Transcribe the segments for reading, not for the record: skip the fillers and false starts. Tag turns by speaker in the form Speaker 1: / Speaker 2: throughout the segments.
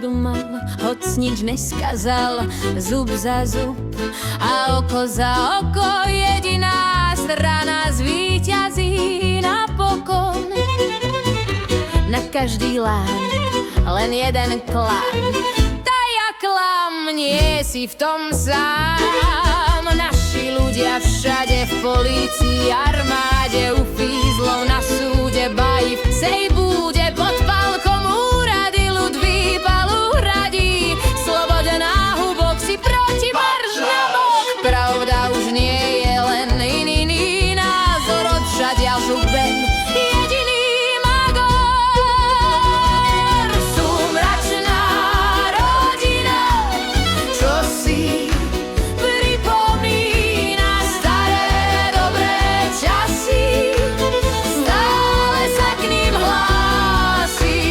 Speaker 1: pohodu mal, hoc nič neskazal, zub za zub a oko za oko. Jediná strana zvíťazí napokon. Na každý lán len jeden klam. Taja klam, nie si v tom sám. Naši ľudia všade, v polícii, armáde, u fízlov na súde, bají v sej búde, pod palkom úrady, ľud výpalu radí. Slobodná hubok si proti, marš na bok. Pravda už nie je len iný názor, odšadia žuben jediný magor. Sú mračná rodina, čo si pripomína staré dobré časy, stále sa k ním hlási.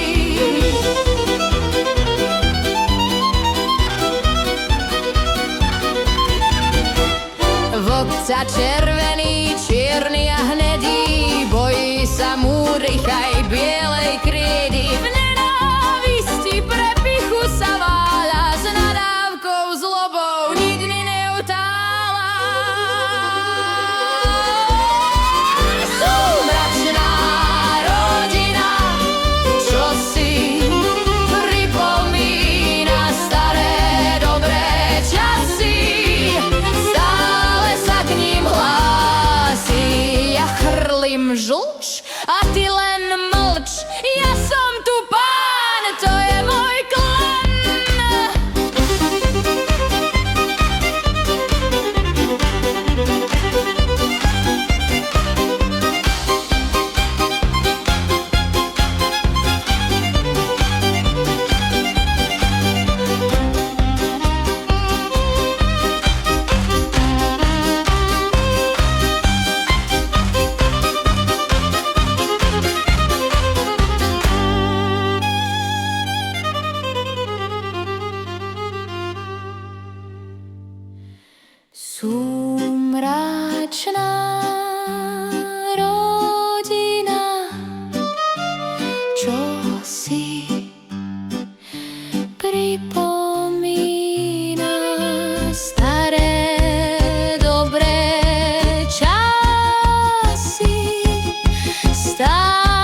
Speaker 1: Vodca červený, čierny a hnedý, bojí sa múdrych aj bielej krídy. V nenávisti pre pichu sa váľa, s nadávkou, zlobou nikdy neutála. Sú mračná rodina, čo si pripomína staré dobré časy, stále sa k ním hlási. Ja chrlím žlč a ty len mlč, ja som tu pán, to je môj klan. Sú mračná rodina, čo si pripomína staré dobré časy, stále